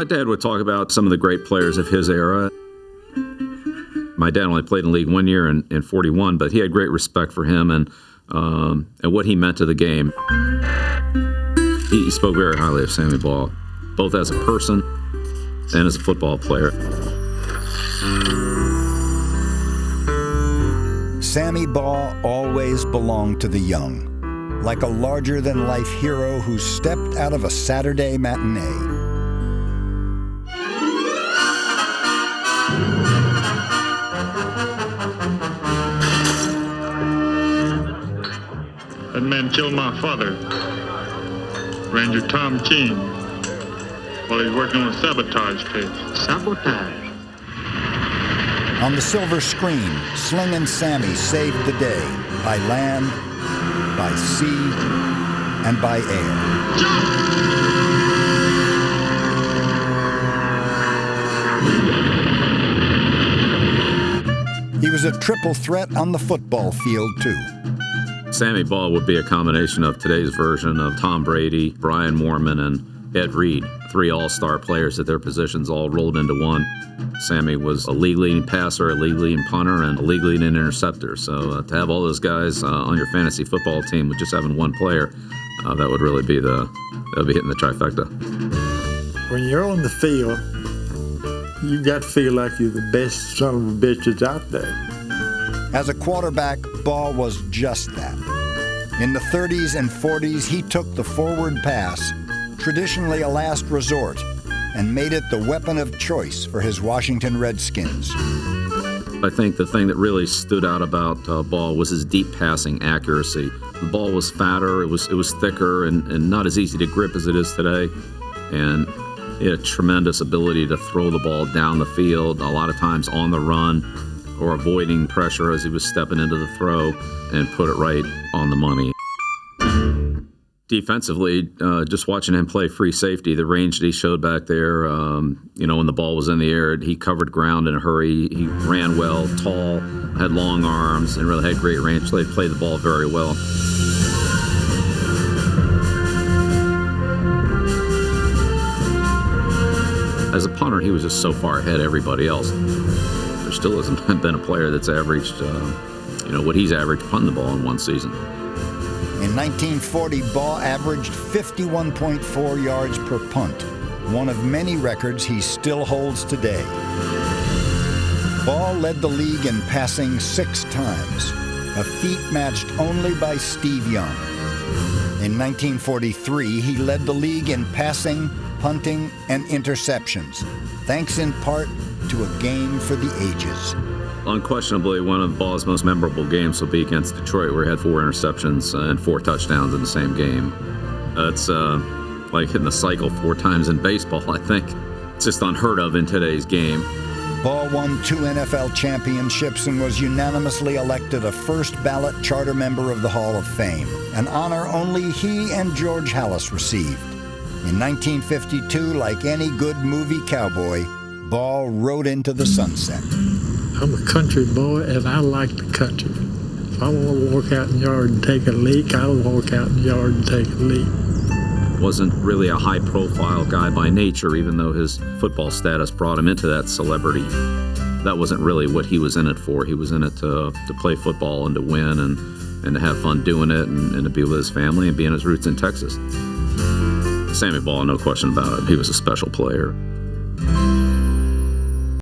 My dad would talk about some of the great players of his era. My dad only played in the league 1 year in 41, but he had great respect for him and what he meant to the game. He spoke very highly of Sammy Baugh, both as a person and as a football player. Sammy Baugh always belonged to the young, like a larger-than-life hero who stepped out of a Saturday matinee. That man killed my father, Ranger Tom King, while he was working on a sabotage case. Sabotage? On the silver screen, Sling and Sammy saved the day by land, by sea, and by air. He was a triple threat on the football field, too. Sammy Baugh would be a combination of today's version of Tom Brady, Brian Moorman, and Ed Reed, three all-star players at their positions all rolled into one. Sammy was a league-leading passer, a league-leading punter, and a league-leading interceptor. So to have all those guys on your fantasy football team with just having one player, that would really be that would be hitting the trifecta. When you're on the field, you got to feel like you're the best son of a bitch that's out there. As a quarterback, Baugh was just that. In the 30s and 40s, he took the forward pass, traditionally a last resort, and made it the weapon of choice for his Washington Redskins. I think the thing that really stood out about Baugh was his deep passing accuracy. The ball was fatter, it was thicker, and not as easy to grip as it is today. And he had a tremendous ability to throw the ball down the field, a lot of times on the run, or avoiding pressure as he was stepping into the throw, and put it right on the money. Defensively, just watching him play free safety, the range that he showed back there, when the ball was in the air, he covered ground in a hurry. He ran well, tall, had long arms, and really had great range. He played the ball very well. As a punter, he was just so far ahead of everybody else. There still hasn't been a player that's averaged, what he's averaged punting the ball in one season. In 1940, Baugh averaged 51.4 yards per punt, one of many records he still holds today. Baugh led the league in passing 6 times, a feat matched only by Steve Young. In 1943, he led the league in passing, punting, and interceptions, thanks in part to a game for the ages. Unquestionably, one of Baugh's most memorable games will be against Detroit, where he had 4 interceptions and 4 touchdowns in the same game. It's like hitting the cycle 4 times in baseball, I think. It's just unheard of in today's game. Baugh won 2 NFL championships and was unanimously elected a first-ballot charter member of the Hall of Fame, an honor only he and George Halas received. In 1952, like any good movie cowboy, Baugh rode into the sunset. I'm a country boy, and I like the country. If I want to walk out in the yard and take a leak, I'll walk out in the yard and take a leak. Wasn't really a high-profile guy by nature, even though his football status brought him into that celebrity. That wasn't really what he was in it for. He was in it to play football and to win and to have fun doing it and to be with his family and be in his roots in Texas. Sammy Baugh, no question about it. He was a special player.